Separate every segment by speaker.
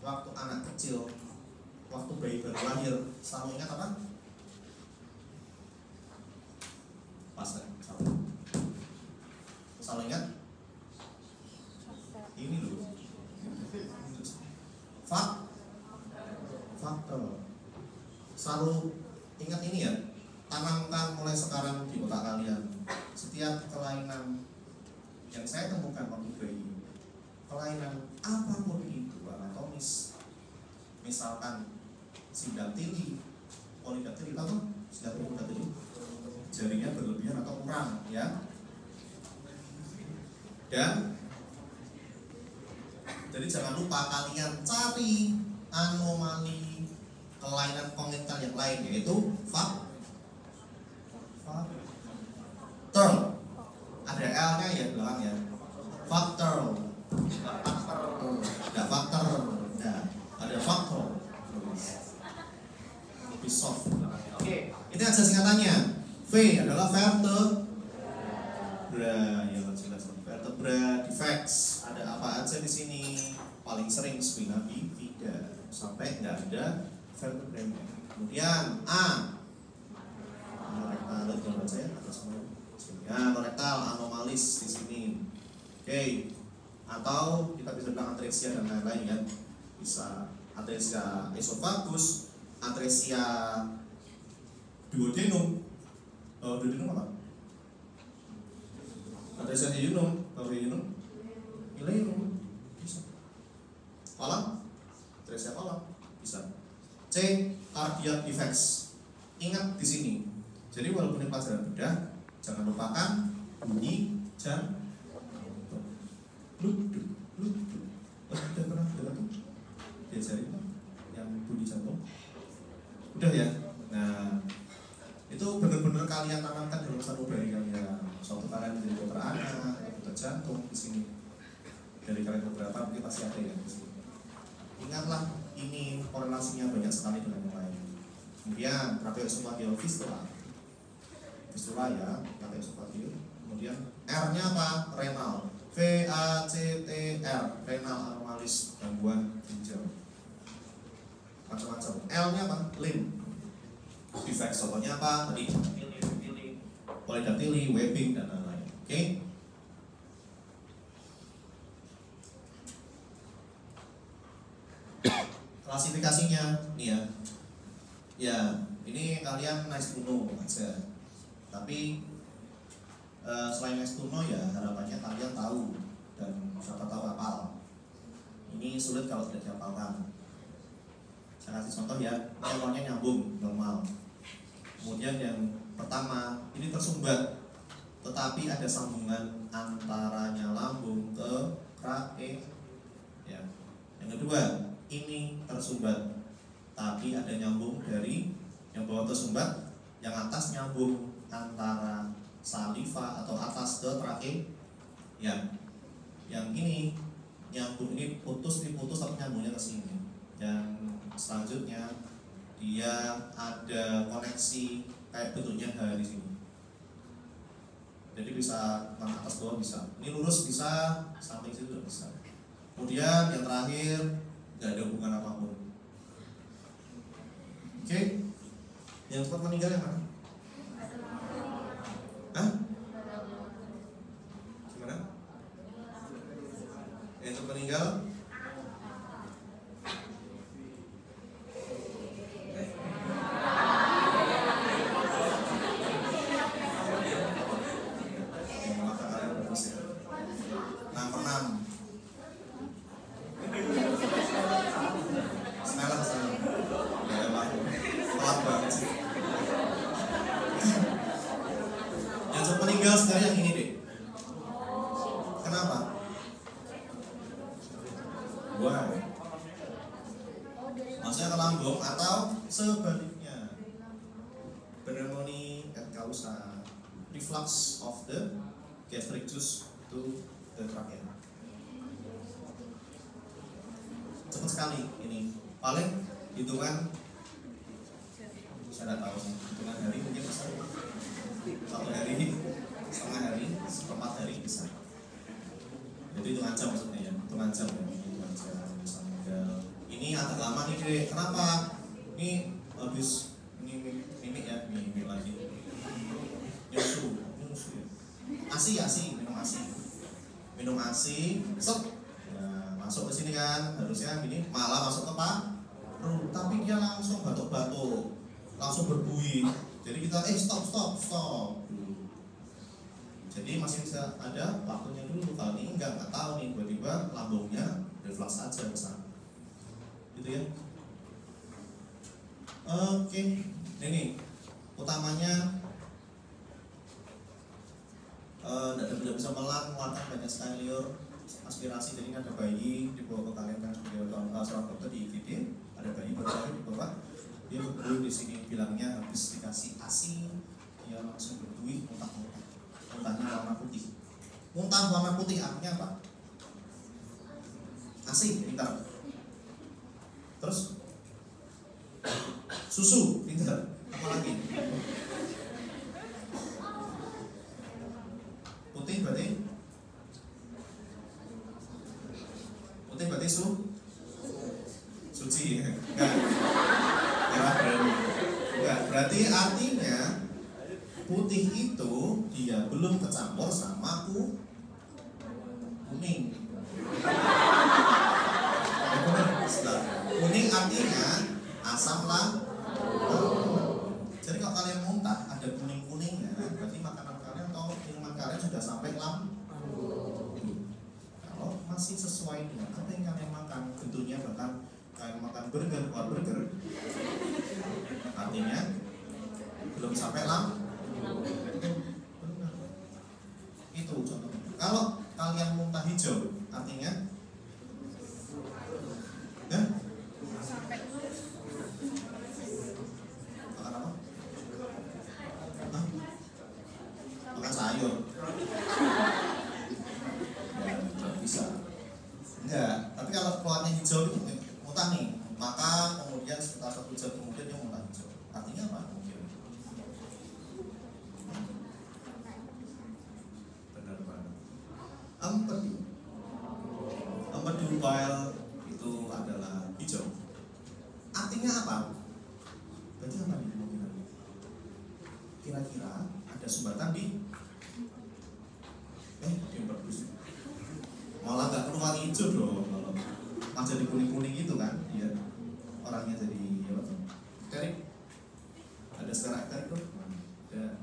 Speaker 1: waktu anak kecil, waktu bayi baru lahir, selalu ingat apa? Pas selalu ingat? Ini loh. Faktor. Selalu ingat ini ya. Tanamkan mulai sekarang di otak kalian. Setiap kelainan yang saya temukan waktu bayi, kelainan apapun itu anatomis, misalkan sindaktili, polidaktili, tahu? Sindaktili, polidaktili, jarinya berlebihan atau kurang, ya. Dan jadi jangan lupa kalian cari anomali kelainan kongenital yang lain, yaitu faktor. Ada L-nya ya belakang ya. Faktor. Ada faktor. Ada faktor. Lebih soft. Oke, itu aja singkatannya. V adalah vertebra. Ya jelas. Vertebra defects. Ada apa aja di sini? Paling sering spina bifida sampai nggak ada vertebranya. Kemudian A. Rektal, jangan baca ya atas semua. Ya, rektal anomalis di sini. Oke. Atau kita bisa bilang atresia dan lain-lain ya. Bisa atresia esophagus, atresia duodenum. Duodenum apa? Atresia ileum, ileum. Bisa. Kolam? Atresia kolam bisa. C. Cardiac defects. Ingat di sini. Jadi walaupun ini pelajaran bedah, jangan lupakan bunyi jam. Luduk. Udah pernah dengar tuh? Diajarin kan yang bunyi jantung. Udah ya. Nah, itu benar-benar kalian tanamkan dalam satu dari kalian. Suatu kalian menjadi dokter anak, dokter jantung di sini. Dari kalian beberapa mungkin pasti ada ya di sini. Ingatlah, ini korelasinya banyak sekali dengan yang lain. Kemudian tracheoesophageal fistula. Fistula ya, tracheoesophageal. Kemudian R-nya apa? Renal. VACTR, renal anomalis, gangguan ginjal. Macam-macam. L-nya apa? Limb. Defect contohnya apa? Tadi polidaktili, webbing dan lain-lain. Oke? Klasifikasinya nih ya. Ya, ini kalian nice to know aja. Tapi selain nice to know ya harapannya kalian tahu dan siapa tahu hafal. Ini sulit kalau tidak dihafalkan. Saya kasih contoh ya. Contohnya nyambung normal. Kemudian yang pertama ini tersumbat, tetapi ada sambungan antaranya lambung ke trachea. Ya. Yang kedua ini tersumbat, tapi ada nyambung dari yang bawah tersumbat, yang atas nyambung antara saliva atau atas ke trachea. Ya. Yang ini nyambung, ini putus tapi nyambungnya ke sini. Yang selanjutnya dia ada koneksi kayak bentuknya H di sini. Jadi bisa atas bawah bisa. Ini lurus bisa, samping situ juga bisa. Kemudian yang terakhir nggak ada hubungan apapun. Oke. Yang cepat meninggal yang mana? Hah? Gimana? Yang cepat meninggal? Sekarang yang ini deh. Kenapa? Why? Maksudnya ke lambung atau sebaliknya. Pneumonia et causa, reflux of the gastric juice to the trachea. Cepat sekali ini. Paling hitungan saya tidak tahu sih. Hitungan hari mungkin bisa. 1 hari, setengah hari, seperempat hari bisa. Jadi hitungan jam maksudnya ya, hitungan jam ya, hitungan jam misalnya. Ini ini agak lama nih dek. Kenapa? Ini habis ini ya, ini lagi. Nyusu ya. Asi, minum asi, set. Nah, masuk ke sini kan, harusnya gini, malah masuk ke paru, tapi dia langsung batuk-batuk, langsung berbuih. Jadi kita stop. Jadi masih bisa ada waktunya dulu. Kalau ini nggak tahu nih, tiba-tiba lambungnya reflux aja ke sana. Gitu ya. Oke, ini utamanya tidak bisa mengeluarkan banyak sekali liur, aspirasi. Jadi ada bayi di bawah kalian kan, di bawah seorang dokter di IGD, ada bayi baru di bawah, dia berbuih di sini, bilangnya habis dikasih ASI, dia langsung berbuih, muntahnya warna putih. Muntah warna putih artinya apa? ASI, pintar. Terus susu, pintar. Apa lagi? Putih berarti suci. Enggak, berarti artinya putih itu dia belum kecampur sama kuning. Kuning artinya asam lambung. Jadi kalau kalian muntah ada kuning-kuningnya, berarti makanan kalian atau minuman kalian sudah sampai lambung. Kalau masih sesuai dengan apa yang kalian makan, tentunya bahkan kalian makan burger, artinya belum sampai lambung. Itu contohnya. Kalau kalian muntah hijau, artinya ya? Makan apa? Makan sayur. Ya, bisa. Enggak, tapi kalau keluarnya hijau itu muntah nih, maka kemudian sekitar 1 jam kemudian dia muntah hijau. Artinya apa? Benar banget. Empedu bile itu adalah hijau. Artinya apa? Berarti apa nih kemungkinan? Kira-kira ada sumbatan di empedu. Malah nggak keluar hijau dong, kalau masih jadi kuning-kuning itu kan, ya orangnya jadi apa tuh? Kerik. Ada sekarang kerik tuh. Ada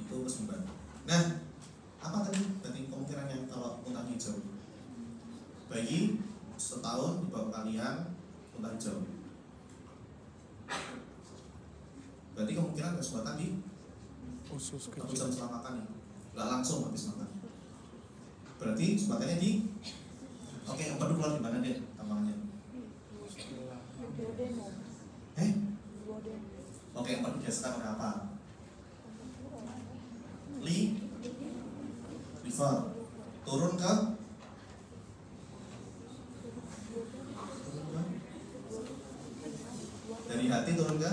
Speaker 1: itu kesumbat. Nah, apa tadi? Berarti kemungkinannya kalau muntah hijau. Bayi setahun di bawah kalian muntah hijau. Berarti kemungkinan kesempatan di
Speaker 2: usus
Speaker 1: jam
Speaker 2: kecil.
Speaker 1: setelah makan nih, nggak langsung habis makan. Berarti kesempatannya di empedu keluar di mana deh tampangnya? Empedu biasakan oleh apa? Liver turun ke dari hati turun ke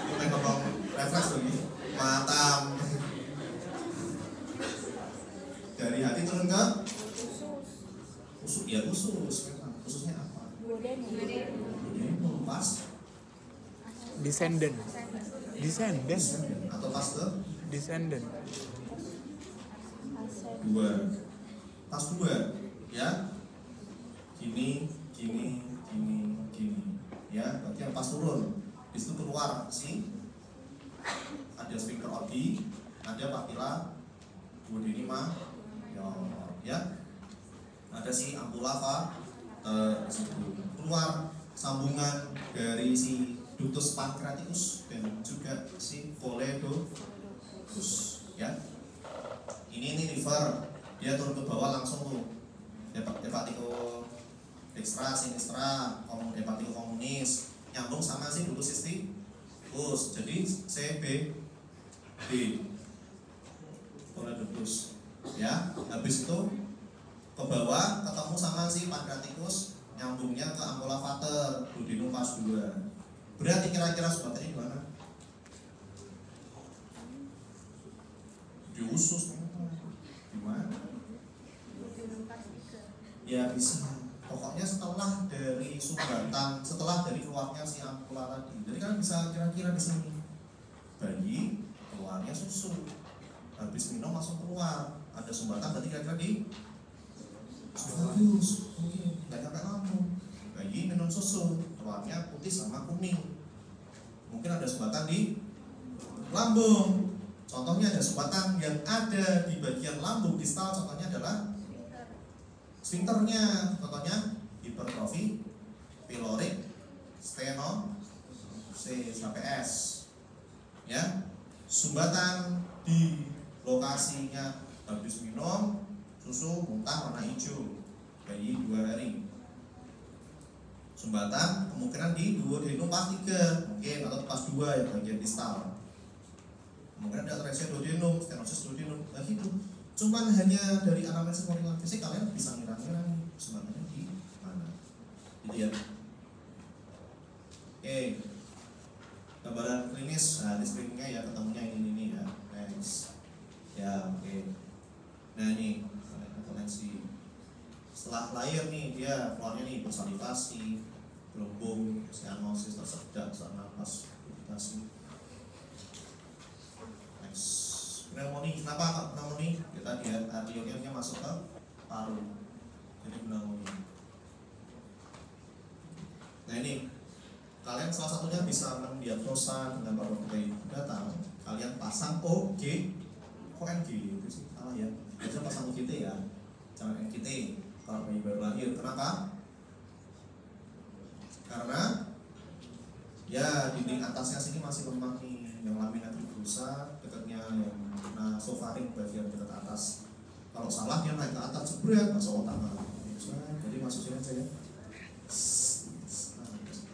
Speaker 1: kita ngomong refleks lagi matam. Dari hati turun ke usus. Ya usus memang. Ususnya apa? Pas
Speaker 2: Descendant
Speaker 1: atau pas ke
Speaker 2: descendant.
Speaker 1: Pas dua ya, gini ya, berarti yang pas turun di situ keluar ada sphincter Oddi, ada papilla duodenima ya, ada ampula keluar sambungan dari ductus pancreaticus dan juga choledochus ya. Ini liver, dia turun ke bawah langsung tuh hepatiko dextra, sinistra, hepatiko communis, nyambung sama ductus cysticus, jadi CBD choledochus ya. Habis itu ke bawah ketemu sama pancreaticus, nyambungnya ke ampula vater, duodenum pas 2. Berarti kira-kira sumbatannya di mana? Di usus. Di mana? Ya bisa. Pokoknya setelah dari sumbatan, setelah dari keluarnya si ampula tadi. Jadi kan bisa kira-kira di sini. Bayi keluarnya susu. Habis minum langsung keluar. Ada sumbatan berarti kira-kira di bagus. Mungkin nggak nyampe lambung. Bayi minum susu, keluarnya putih sama kuning. Mungkin ada sumbatan di lambung. Contohnya ada sumbatan yang ada di bagian lambung distal. Contohnya adalah sphincternya, contohnya hipertrofi pyloric stenosis. Ya, sumbatan di lokasinya habis minum susu muntah warna hijau, bayi 2 hari. Sumbatan kemungkinan di duodenum pas 3 mungkin atau pas 2 yang bagian distal. Kemungkinan ada atresia duodenum, stenosis duodenum, nah gitu. Cuman hanya dari anamnesis molekuler fisik kalian bisa ngira-ngira nih sumbangannya di mana, gitu ya. Oke, gambaran klinis, nah di screeningnya ya ketemunya ini ya, next, ya oke. Nah ini potensi setelah lahir nih dia keluarnya nih bersalivasi, gelembung, cyanosis, tersedak, sesak napas, iritasi. Next. Pneumonia, kenapa pneumonia? Kita lihat arterionya masuk ke paru, jadi pneumonia. Nah ini, kalian salah satunya bisa mendiagnosa dengan paru-paru datang. Kalian pasang OG, kok NG itu sih salah ya. Biasanya pasang OGT ya, jangan NGT kalau bayi baru lahir. Kenapa? Karena ya dinding atasnya sini masih lemah nih, yang lamina tuberosa dekatnya yang nasofaring bagian dekat atas. Kalau salah dia naik ke atas jebret masuk otak malah. Jadi masuk sini aja ya.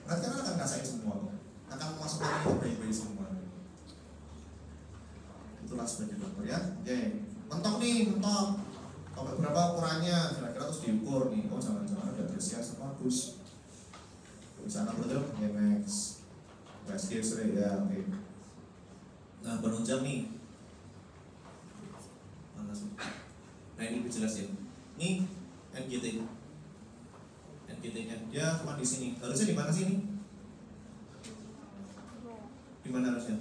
Speaker 1: Nanti kan akan ngerasain semua, akan masuk ke bayi-bayi semua. Itulah sebagai dokter ya. Oke, mentok nih, mentok. Sampai berapa ukurannya? Kira-kira terus diukur nih. Oh jangan-jangan ada apresiasi bagus. Di sana betul, ya next. USG sudah ya, oke. Nah penunjang nih. Mana sih? Nah ini dijelasin. Ini NGT. NGT-nya dia cuma di sini. Harusnya di mana sih ini? Di mana harusnya?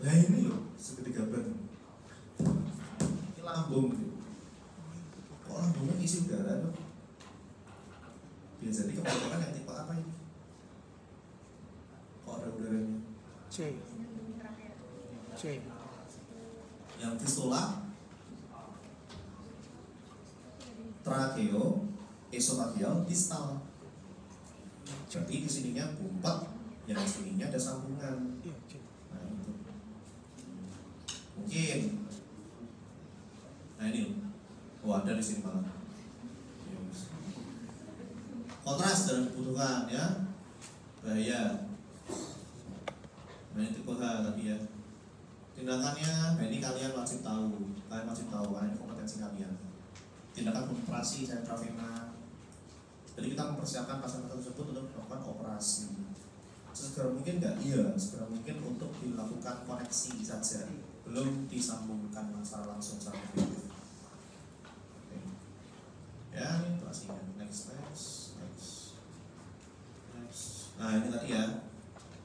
Speaker 1: Nah ini loh, segitiga ban. Ini lambung. Kok lambungnya isi udara loh? Biasanya kebanyakan yang tipe apa ini? Kok ada udaranya?
Speaker 2: C.
Speaker 1: Yang fistula, trakeo, esofageal, distal. Jadi di sininya bumpat, yang sininya ada sambungan. Nah itu. Mungkin. Nah ini, oh ada di sini malah. Kontras dalam kebutuhan ya, bahaya. Nah ini tipe H tadi ya. Tindakannya, nah ini kalian wajib tahu karena ini kompetensi kalian. Tindakan operasi sentral vena. Jadi kita mempersiapkan pasien tersebut untuk melakukan operasi. Segera mungkin nggak? Iya, segera mungkin untuk dilakukan koneksi saja, belum disambungkan secara langsung sama efektif. Ya ini operasinya. Next. Nah ini tadi ya,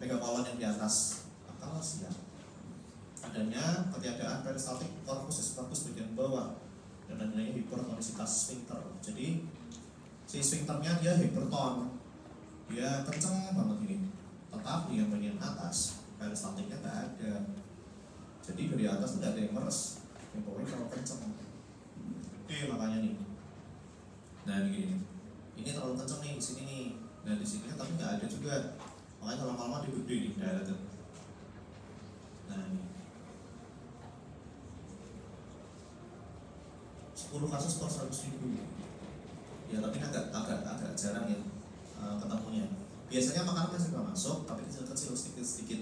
Speaker 1: megakolon yang di atas akal siap. Adanya ketiadaan peristaltik corpus esophagus bagian bawah dan adanya hipertonisitas sphincter. Jadi si sphincternya dia hiperton, dia kenceng banget ini. Tetapi yang bagian atas peristaltiknya nggak ada. Jadi dari atas tidak ada yang meres, yang pokoknya kalau kenceng. Oke makanya nih. Nah ini terlalu kenceng nih di sini nih. Nah di sini tapi nggak ada juga. Makanya kalau lama-lama dia gede nih daerah tuh. Nah ini 10 kasus per 100.000. Ya tapi agak jarang ya ketemunya. Biasanya makanan masih nggak masuk, tapi kecil-kecil sedikit.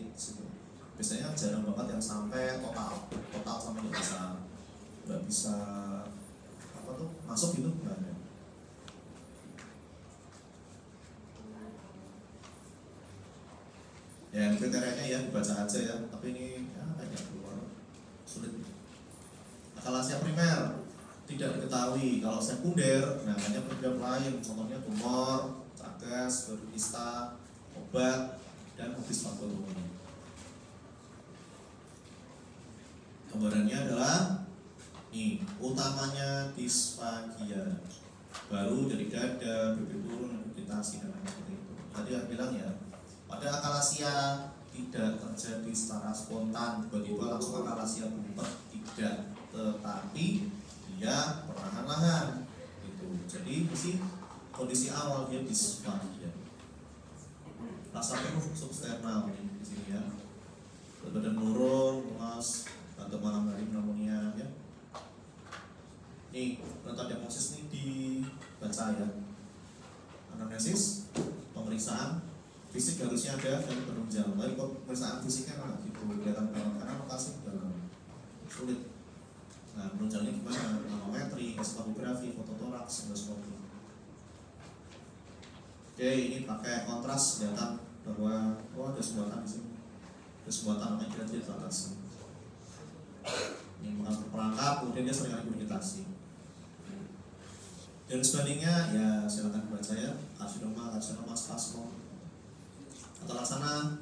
Speaker 1: Biasanya jarang banget yang sampai total sampai nggak bisa apa tuh masuk gitu nggak ada. Ya kriterianya ya dibaca aja ya, tapi ini ya banyak keluar sulit. Akalasia primer 3 tidak diketahui. Kalau sekunder, nah banyak penyebab lain, contohnya tumor, cagas, berista, obat, dan disfagotumi. Gambarannya adalah nih, utamanya disfagia, baru dari dada, bibir turun, vegetasi dan lain seperti itu. Tadi aku bilang ya, pada akalasia tidak terjadi secara spontan, tiba-tiba langsung akalasia berubah, tidak, tetapi dia perlahan-lahan gitu. Jadi kondisi awal dia disfagia, rasa penuh substernal di sini ya, badan menurun, lemas, atau malam hari pneumonia ya. Nih, data diagnosis ini dibaca ya. Anamnesis, pemeriksaan fisik harusnya ada dan penunjang. Tapi pemeriksaan fisiknya nggak gitu kelihatan banget karena lokasi dalam sulit. Nah, penunjangnya gimana? Manometri, eskopografi, fototoraks, endoskopi. Oke, ini pakai kontras kelihatan bahwa ada sumbatan di sini. Ada sumbatan namanya kira-kira di atas. Ini bukan perangkap, kemudian dia sering komunikasi. Dan sebandingnya ya silakan baca ya, karsinoma, spasmo atau laksana.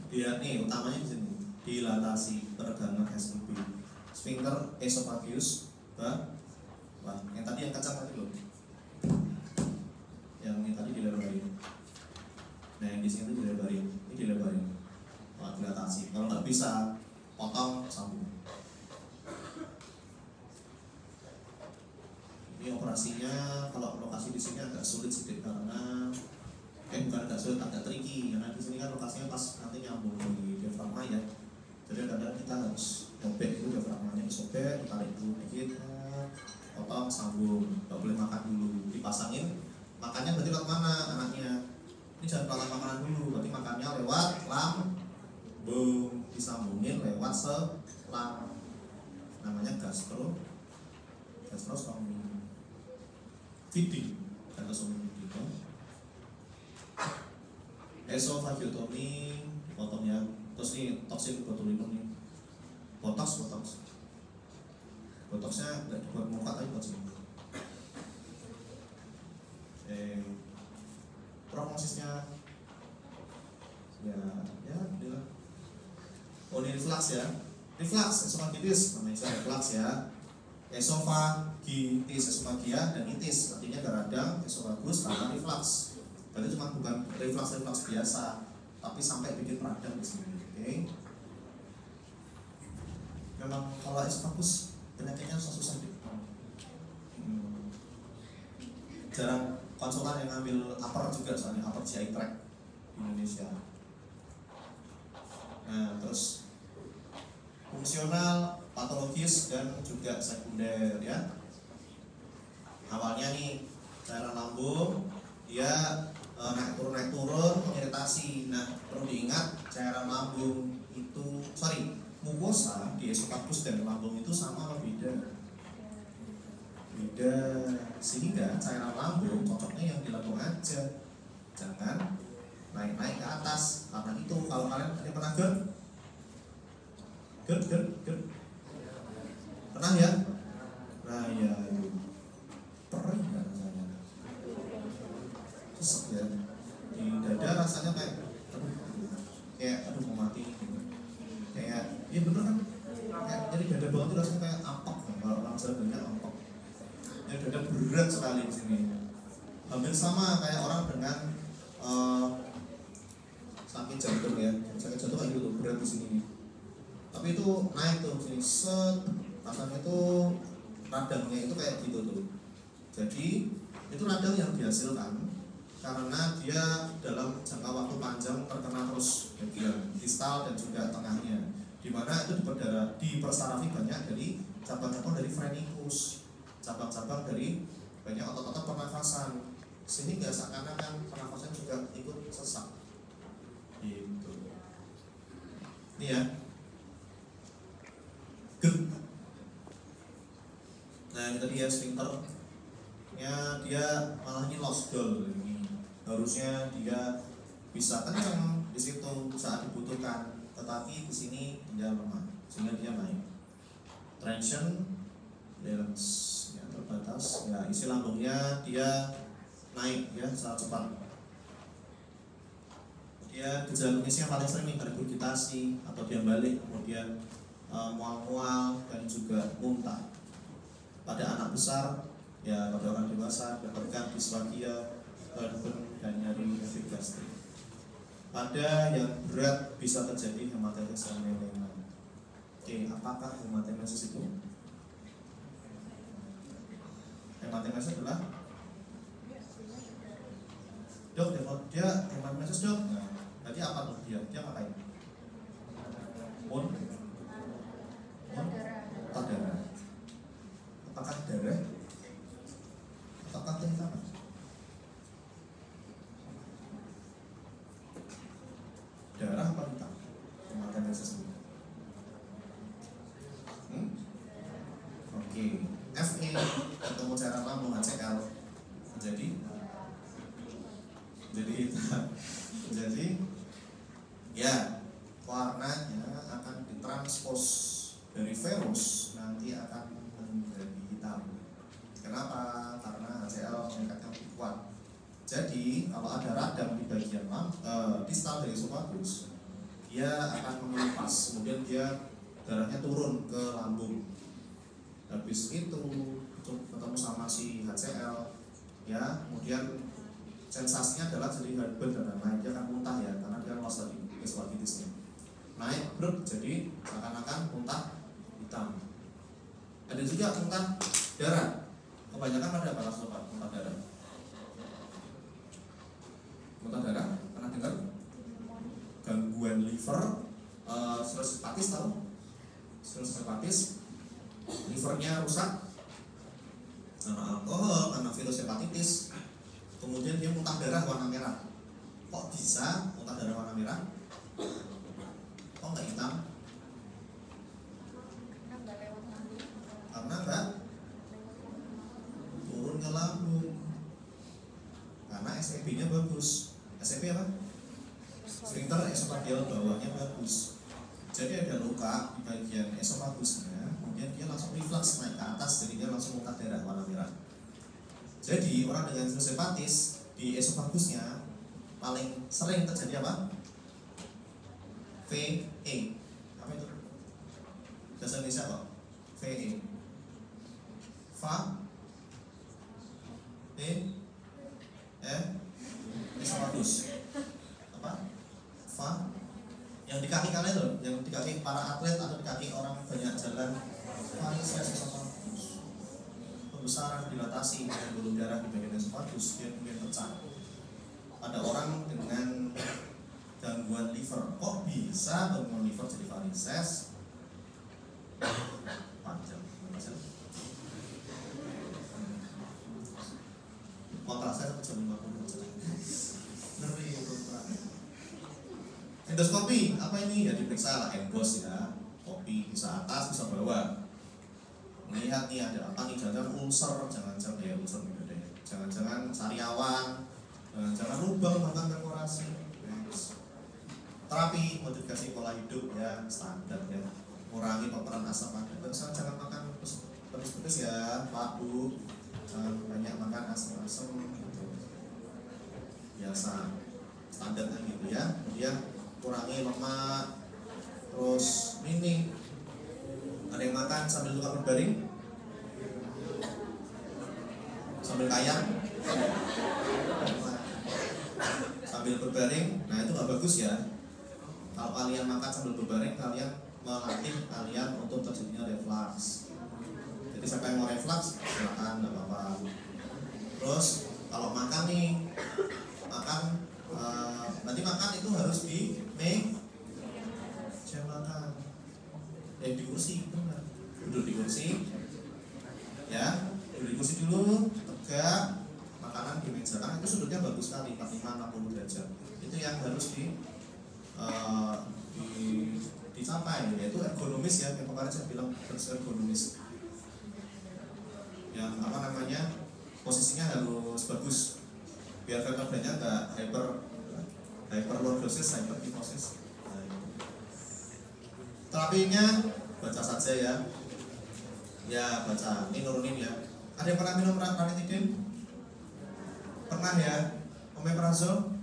Speaker 1: Dia nih utamanya di sini dilatasi peregangan SUB, sphincter esophagus, wah, yang tadi yang kacang tadi loh, yang ini tadi dilebarin. Nah yang di sini tuh dilebarin, ini dilebarin, dilatasi. Kalau nggak bisa potong sambung. Ini operasinya kalau lokasi di sini agak sulit sedikit karena bukan agak sulit, agak tricky karena di sini kan lokasinya pas nanti nyambung di diafragma ya. Jadi kadang kita harus nyobek dulu diafragmanya, disobek, ditarik dulu dikit, potong sambung, nggak boleh makan dulu, dipasangin. Makannya berarti lewat mana anaknya? Ini jangan pelan makanan dulu, berarti makannya lewat lambung, disambungin lewat selang, namanya gastrostomi. Feeding atau somnium gitu. Esophagotomi dipotong ya. Terus nih toksin botulinum nih. Botoxnya nggak dibuat muka tapi buat sini. Prognosisnya ya bilang. Oh ini reflux ya. Reflux esophagitis namanya reflux ya. Esophagitis, esophagia dan itis, artinya radang esophagus karena reflux. Berarti cuma bukan reflux biasa, tapi sampai bikin radang di sini. Oke. Memang kalau esophagus penyakitnya susah deh. Jarang konsultan yang ngambil upper juga, soalnya upper GI tract di Indonesia. Nah terus fungsional, patologis dan juga sekunder ya. Awalnya nih cairan lambung dia naik turun mengiritasi. Nah perlu diingat cairan lambung itu mukosa di esofagus dan lambung itu sama atau beda? Beda, sehingga cairan lambung cocoknya yang di lambung aja, jangan naik ke atas. Karena itu kalau kalian pernah GERD pernah ya? Nah ya perih kan rasanya, sesek ya di dada, rasanya kayak aduh mau mati gitu. Kayak ya bener kan, kayak jadi dada bawah itu rasanya kayak ampok. Kalau orang Jawa bilangnya ampok ya, dada berat sekali di sini, hampir sama kayak orang dengan sakit jantung ya. Sakit jantung kayak gitu berat di sini. Tapi itu naik tuh sini set, rasanya itu radangnya itu kayak gitu tuh. Jadi itu radang yang dihasilkan karena dia dalam jangka waktu panjang terkena terus bagian distal dan juga tengahnya, dimana itu dipersarafi banyak dari cabang-cabang dari phrenikus, cabang-cabang dari banyak otot-otot pernafasan, sehingga seakan-akan pernafasan juga ikut sesak gitu. Ini ya. Nah ini tadi ya sphincter ya, dia malah ini lost goal ini. Harusnya dia bisa kencang di situ saat dibutuhkan, tetapi di sini dia lemah sehingga dia naik. Tension clearance ya, terbatas ya, isi lambungnya dia naik ya sangat cepat. Dia gejala klinisnya paling sering nih regurgitasi atau dia balik, kemudian mual-mual dan juga muntah. Pada anak besar ya, pada orang dewasa dapatkan disfagia, heartburn dan nyeri gastrik. Pada yang berat bisa terjadi hematemesis melena. Oke, apakah hematemesis itu? Hematemesis adalah dok, dia hematemesis dok. Nah, tadi apa tuh dia? Dia ngapain? Muntah darah. Apakah darah? Apakah hitam? Darah apa hitam? Hematemesis itu. Oke, FE ketemu cairan lambung HCl jadi hitam. Jadi ya warnanya akan ditranspos dari virus nanti akan menjadi hitam. Kenapa? Karena HCl meningkatnya lebih kuat. Jadi kalau ada radang di bagian distal dari esofagus, dia akan mengelupas, kemudian dia darahnya turun ke lambung. Habis itu ketemu sama si HCl, ya, kemudian sensasinya adalah jadi heartburn dan lain-lain. Dia akan muntah ya, karena dia lolos tadi esofagitisnya. Naik berat, jadi seakan-akan muntah hitam. Ada juga muntah darah. Kebanyakan pada apa sobat muntah darah? Muntah darah, pernah dengar? Gangguan liver, cirrhosis hepatis tahu? Cirrhosis hepatis, livernya rusak karena alkohol, karena virus hepatitis. Kemudian dia muntah darah warna merah. Kok bisa muntah darah warna merah? Kok nggak hitam? Karena nggak turun ke lambung. Karena SEB-nya bagus. SEB apa? Sphincter esophageal bawahnya bagus. Jadi ada luka di bagian esofagusnya, kemudian dia langsung reflux naik ke atas, jadi dia langsung muntah darah warna merah. Jadi orang dengan virus hepatis di esofagusnya paling sering terjadi apa? VE. Apa itu? Bahasa Indonesia kok? VE. Esofagus. Apa? Yang di kaki kalian loh, yang di kaki para atlet atau di kaki orang banyak jalan, varises esofagus. Pembesaran, dilatasi dan pembuluh darah di bagian esofagus dia kemudian pecah. Pada orang dengan gangguan liver, kok bisa gangguan liver jadi varises? Panjang, kontrak saya sampai jam 50. Ngeri kontrak. Endoskopi, apa ini? Ya diperiksa lah endos ya. Kopi bisa atas, bisa bawah. Melihat nih ada apa nih, jangan-jangan ulcer, jangan-jangan ya ulcer beda ya. Jangan-jangan sariawan, jangan lubang bahkan perforasi. Terapi modifikasi pola hidup ya standar ya. Kurangi paparan asam lambung. Jangan makan pedes-pedes ya, Pak Bu. Banyak makan asam-asam gitu. Biasa standarnya gitu ya. Kemudian kurangi lemak. Terus ini ada yang makan sambil luka berbaring, sambil kayang, sambil berbaring. Nah itu nggak bagus ya. Kalau kalian makan sambil berbaring, kalian melatih kalian untuk terjadinya reflux. Jadi siapa yang mau reflux silakan, nggak apa-apa. Terus kalau makan nih, nanti makan itu harus di meja makan, di kursi, benar. Duduk di kursi, ya, duduk di kursi dulu, tegak, makanan di meja. Karena itu sudutnya bagus sekali, 45-60 derajat. Itu yang harus dicapai, yaitu ergonomis ya. Yang kemarin saya bilang harus ergonomis. Yang apa namanya, posisinya harus bagus biar vertebranya nggak hyperlordosis, hyperkifosis. Terapinya baca saja ya. Ya baca, ini nurunin ya. Ada yang pernah minum ranitidin? Pernah ya? Omeprazol?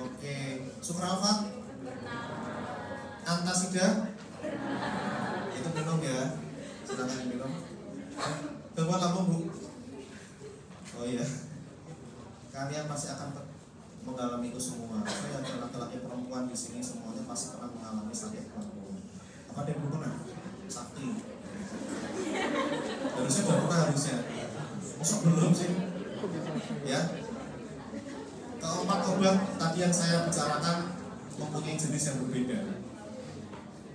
Speaker 1: Oke. Supralfat? Antasida? Itu minum ya. Silakan minum. Gangguan lambung bu? Oh iya. Kalian pasti akan mengalami itu semua. Saya ada laki-laki perempuan di sini semuanya pasti pernah mengalami sakit lambung. Apa ada yang belum pernah? Sakti. Harusnya udah pernah harusnya. Masa belum sih? Ya. Keempat obat tadi yang saya bicarakan mempunyai jenis yang berbeda.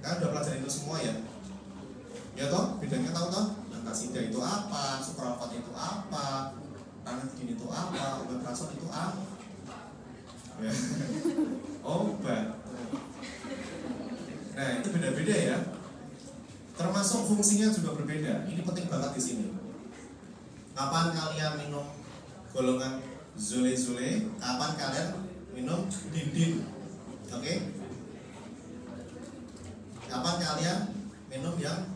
Speaker 1: Kalian udah pelajari itu semua ya? Ya toh? Bedanya tahu toh? Antasida itu apa? Supralfat itu apa? Ranitidin itu apa? Omeprazol itu apa? Ya. Obat. Nah itu beda-beda ya. Termasuk fungsinya juga berbeda. Ini penting banget di sini. Kapan kalian minum golongan zole-zole? Kapan kalian minum dindin? Oke? Kapan kalian minum yang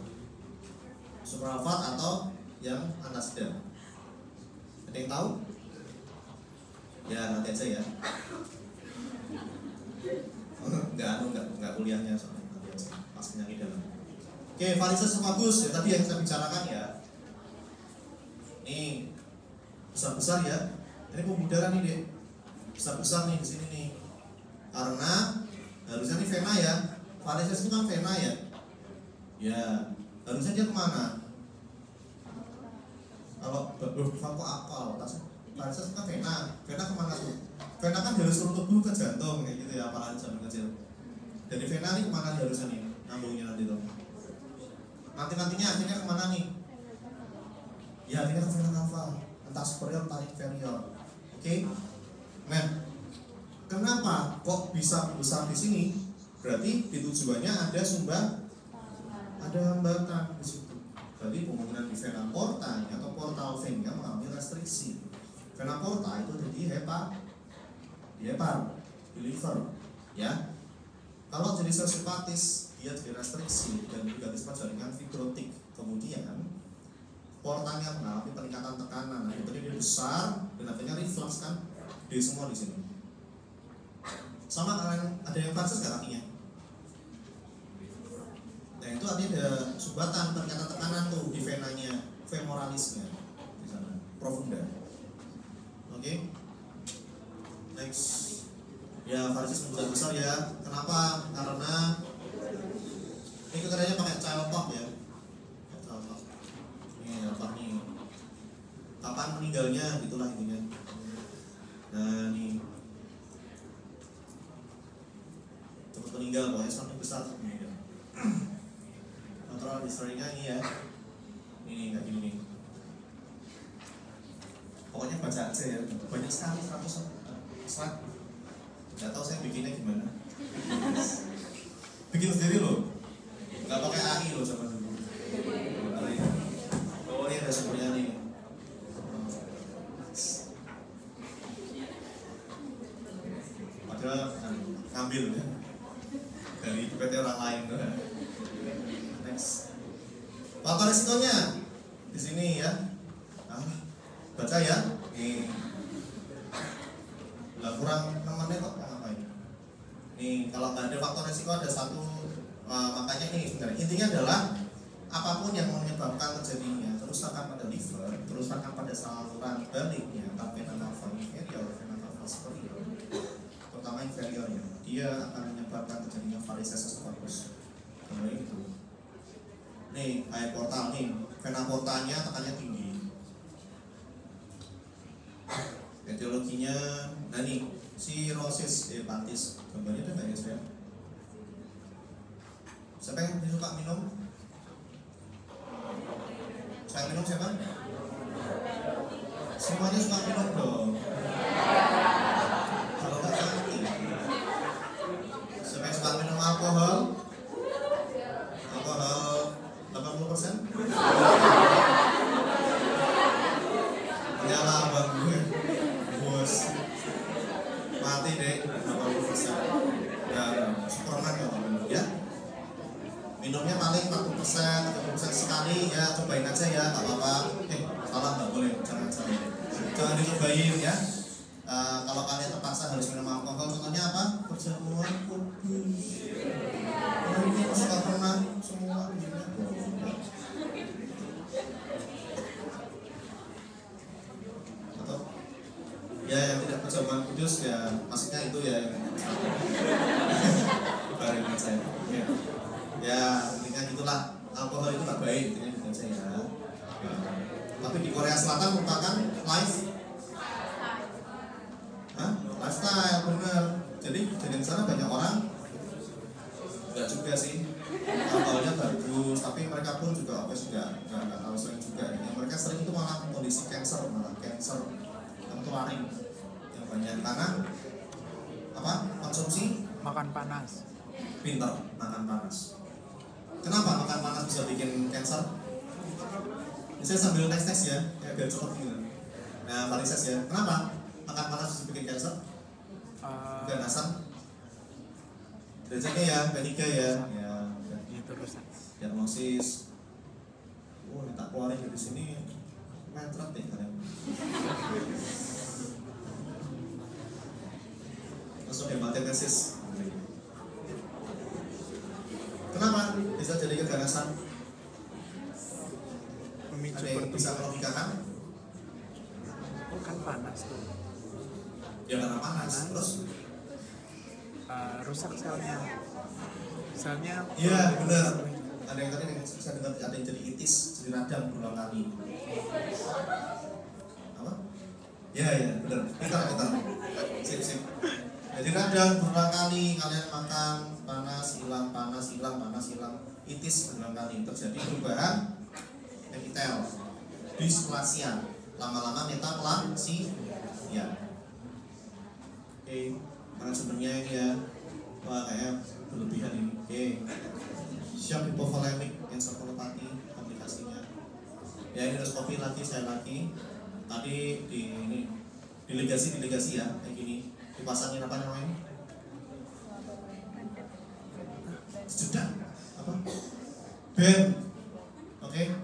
Speaker 1: supralfat atau yang antasida? Ada yang tahu? Ya nanti aja ya. Enggak kuliahnya soalnya nanti aja. Pas penyakit dalam. Oke, varises bagus ya tadi yang saya bicarakan ya. Ini besar-besar ya. Ini pembudaran nih deh. Besar-besar nih di sini nih. Karena harusnya nih vena ya. Varises itu kan vena ya. Ya, harusnya dia kemana? Kalau kok apal, varises kan vena. Vena kemana tuh? Vena kan dari seluruh tubuh ke jantung kayak gitu ya, apalagi jantung kecil. Dari vena nih kemana nih harusnya nih? Nyambungnya nanti tuh. Nantinya akhirnya kemana nih? Ya akhirnya ke vena cava, entah superior entah inferior. Oke? Nah, kenapa kok bisa besar di sini? Berarti di tujuannya ada ada hambatan di situ. Berarti pembangunan di vena porta atau portal vena mengalami restriksi. Vena porta itu ada di hepar, di liver, ya. Kalau jadi sel hepatis dia jadi restriksi dan juga disebut jaringan fibrotik. Kemudian portanya mengalami peningkatan tekanan, akhirnya dia besar dan akhirnya reflux kan, di semua di sini. Sama kalian ada yang varises nggak kakinya? Nah itu artinya ada sumbatan peningkatan tekanan tuh di venanya, femoralisnya di sana, profunda. Oke, next. Ya varises besar ya. Kenapa? Karena ini kerjanya pakai child lock ya. Ini apa nih? Kapan meninggalnya? Gitulah intinya. Nah nih cepat meninggal pokoknya sampai besar meninggal. Kontrol historinya ini ya. Ini kayak gini nih. Pokoknya baca aja ya. Banyak sekali 100 slide. Gak tau saya bikinnya gimana. Bikin sendiri loh. Gak pakai AI loh sama dulu. Oh ini ada sumbernya nih. Padahal ngambil ya dari PT orang lain. Next. Faktor resikonya di sini ya. Baca ya. Nih. Lah kurang 6 menit kok ngapain? Nih kalau nggak ada faktor resiko ada satu, makanya nih sebenarnya intinya adalah apapun yang menyebabkan terjadinya kerusakan pada liver, kerusakan pada saluran baliknya, vena cava inferior, vena cava superior, terutama inferior ya, dia akan menyebabkan terjadinya varises esophagus. Karena itu, nih kayak portal nih, vena portanya tekannya tinggi. Etiologinya, nah nih cirrhosis hepatis, gambarnya ada nggak ya saya? Siapa yang suka minum? Saya minum siapa? Semuanya suka minum dong. Kalau nggak mati. Siapa yang suka minum alkohol? Alkohol 80%? Nyala abang gue. Bos. Mati deh 80%. Dan Superman ya. Minumnya paling 40%, 30% sekali cobain aja ya, nggak apa-apa. Salah nggak boleh, jangan dicobain ya. Kalau kalian terpaksa harus minum alkohol, contohnya apa? Perjamuan kudus. Ini nggak pernah semua begini. Atau ya yang tidak perjamuan kudus ya, maksudnya itu ya. Bareng aja. Ya, intinya gitulah. Alkohol itu nggak baik, intinya gitu aja ya. Tapi di Korea Selatan merupakan lifestyle, bener. Jadi di sana banyak orang, enggak juga sih, alkoholnya bagus, tapi mereka pun juga nggak tahu sering juga. Yang mereka sering itu malah kondisi cancer yang tuaring yang banyak karena apa? Konsumsi
Speaker 2: Makan panas.
Speaker 1: pintar makan panas. Kenapa makan panas bisa bikin cancer? Saya sambil tes ya, biar cepat gitu. Nah, Parises ya, kenapa makan panas bisa bikin cancer? Ganasan, derajatnya ya, P3 ya,
Speaker 2: Itu rusak.
Speaker 1: diagnosis. Tak keluarin dari sini, mentret deh kalian. Langsung hematotesis. Kenapa bisa jadi keganasan?
Speaker 2: Memicu
Speaker 1: Ada yang bisa melogikakan?
Speaker 2: kan panas tuh.
Speaker 1: Ya karena panas, terus?
Speaker 2: Rusak selnya.
Speaker 1: Iya benar. Ada yang tadi saya dengar ada yang jadi itis, jadi radang berulang kali. Apa? Ya benar. Kita. Sip. Jadi radang berulang kali, kalian makan panas hilang, itis berulang kali, terjadi perubahan epitel, displasia, lama-lama metaplasia. Ya. Oke, sumbernya ini ya. Wah kayak berlebihan ini. Oke. Siap hipovolemic encephalopathy aplikasinya. Ya ini endoskopi lagi saya lagi. Tadi di ini delegasi ya kayak gini. Dipasangin apa namanya? Sudah apa? Band. Oke.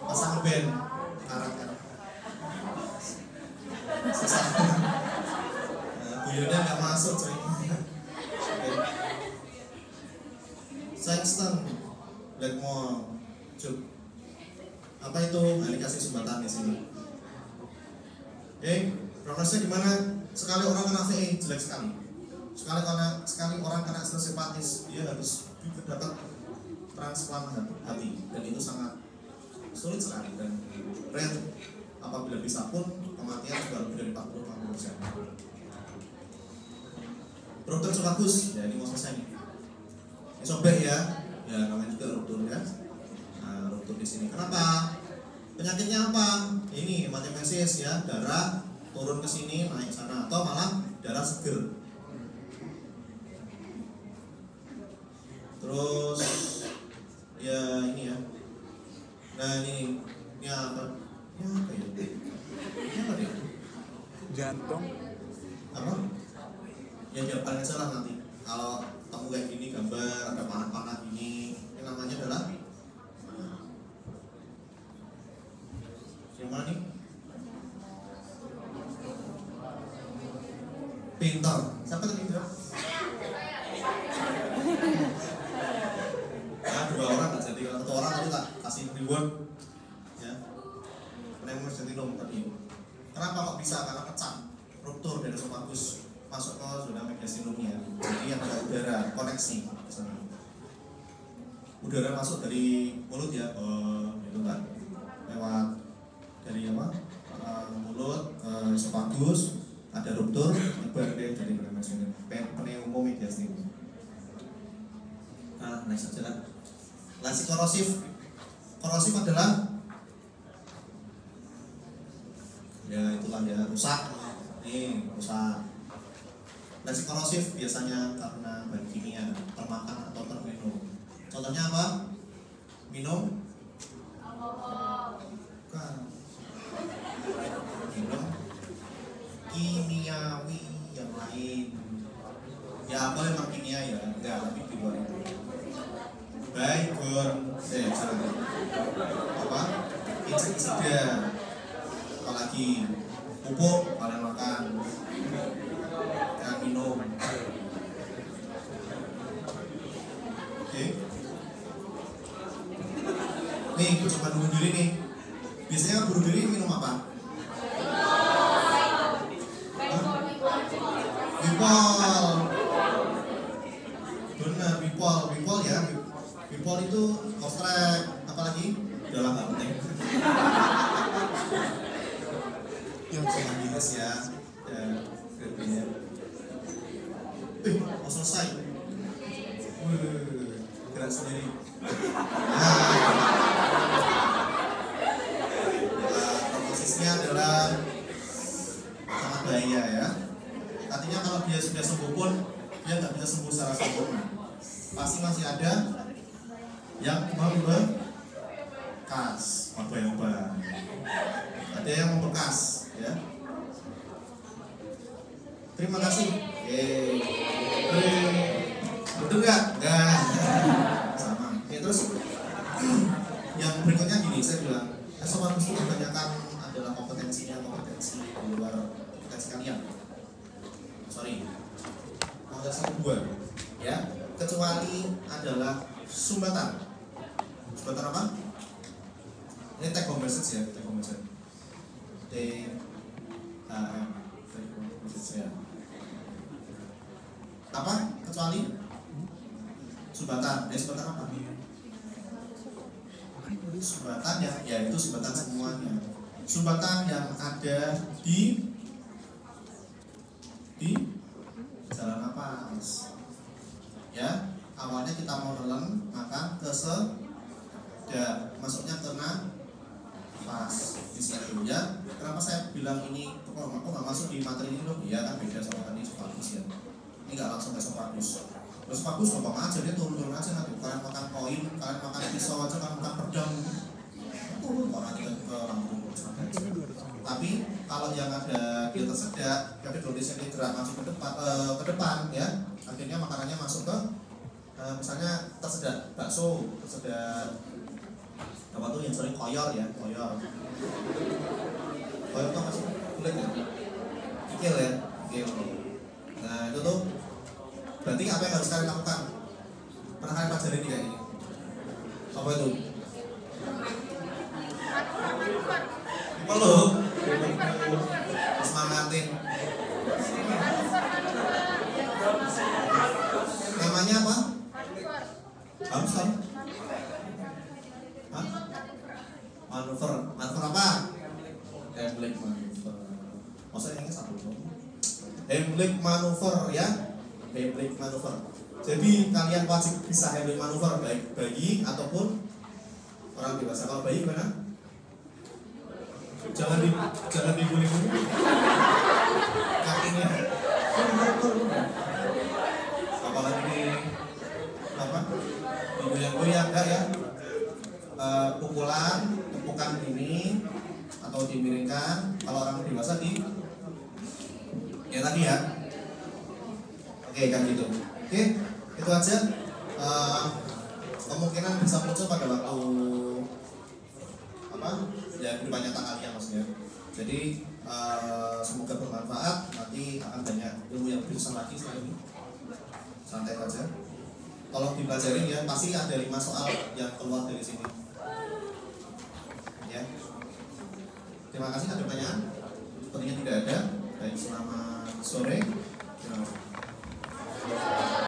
Speaker 1: Pasang band karat. Guyonnya nggak masuk coy. Sexton, Blackmore, Cuk. Apa itu? Nah, dikasih sumbatan di sini. Prognosnya gimana? Sekali orang kena VE jelek sekali. Sekali orang kena stres hepatis, dia harus dapat transplant hati dan itu sangat sulit sekali dan rare. Apabila bisa pun kematian juga lebih dari 40-50%. Ruptur esophagus, ya ini mau selesai nih. Ini sobek ya namanya juga ruptur ya. Nah, ruptur di sini. Kenapa? Penyakitnya apa? Ini hematopoiesis ya, darah turun ke sini naik sana atau malah darah seger. Terus ya ini ya. Nah ini apa? Ini apa ya? Ini apa ya?
Speaker 2: Jantung.
Speaker 1: Apa? Ya jawabannya salah nanti. Kalau ketemu kayak gini gambar ada panah-panah gini, ini namanya adalah yang mana nih? Pintar. Siapa tadi bilang? Nah, 2 orang nggak jadi. Kalau 1 orang tadi tak kasih reward ya. Pneumonia sentinel tadi. Kenapa kok bisa? Karena pecah, ruptur dari esophagus masuk ke zona mediastinumnya. Jadi yang ada udara koneksi di sana. Udara masuk dari mulut ya, gitu kan, lewat dari apa? Mulut ke esophagus, ada ruptur, nyebar deh dari pneumonia mediastinum. Nah, next aja lah. Lasi korosif. Korosif adalah ya itulah ya, rusak. Nih, rusak. Lasi korosif biasanya karena bahan kimia, termakan atau terminum. Contohnya apa? Minum bukan. Minum kimiawi yang lain. Ya boleh memang kimia ya, enggak, tapi di luar itu. Baygon, salah. sedia. Apalagi pupuk kalian makan, kalian minum. Oke. Nih, gue coba bunuh diri nih. Biasanya bunuh diri minum apa? Bipol. Benar, bipol ya. Bipol itu kostrek, apalagi udah lah nggak penting. Yang jelas ya, ya, mau selesai. Gerak sendiri. Prosesnya adalah sangat bahaya ya. Artinya kalau dia sudah sembuh pun dia nggak bisa sembuh secara sempurna. Pasti masih ada yang membekas, ada yang membekas, ya. Terima kasih. Betul nggak? Nggak. Sama. Oke, terus yang berikutnya gini, saya bilang SOP itu kebanyakan adalah kompetensi di luar kompetensi kalian. Sorry, ada 1-2 ya, kecuali adalah sumbatan. Sumbatan apa? Ini take home message ya, take home message. Take home message ya. Apa? Kecuali sumbatan. Sumbatan apa? Sumbatan ya itu sumbatan semuanya. Sumbatan yang ada di jalan napas. Ya, awalnya kita mau nelen, maka kesedap, masuknya ke nafas di situ ya. Kenapa saya bilang ini kok nggak masuk di materi ini loh? Iya kan beda sama tadi esophagus ya. Ini nggak langsung ke esophagus. Esophagus gampang aja, dia turun aja nanti. Kalian makan koin, kalian makan pisau aja, kalian makan pedang, turun kok nanti ke lambung. Tapi kalau yang ada dia tersedak, epidural gerak masuk ke depan ya, akhirnya makanannya masuk ke misalnya tersedak bakso, tersedak apa tuh yang sering koyor ya, koyor tuh masih kulit ya, kikil ya, kikil. Nah itu tuh berarti apa yang harus kalian lakukan? Pernah kalian pelajari kayak ini? Apa itu? Peluk, semangatin. Namanya apa? Hamster. Hah? Manuver. Manuver apa? Heimlich manuver. Maksudnya ini satu dong. Heimlich manuver ya. Heimlich manuver. Jadi kalian wajib bisa Heimlich manuver baik bayi ataupun orang dewasa. Kalau bayi gimana? Jangan dibuli-buli kakinya. Apalagi apa? Digoyang-goyang enggak ya? Pukulan, tepukan ini atau dimiringkan. Kalau orang dewasa ya tadi ya. Oke, kan gitu. Oke, itu aja. Kemungkinan bisa muncul pada waktu apa? Ya banyak kalian maksudnya. Jadi semoga bermanfaat. Nanti akan banyak ilmu yang berusaha lagi setelah ini. Santai saja. Tolong dipelajarin ya. Pasti ada 5 soal yang keluar dari sini. Ya. Terima kasih. Ada pertanyaan? Sepertinya tidak ada. Baik, selamat sore. Terima kasih.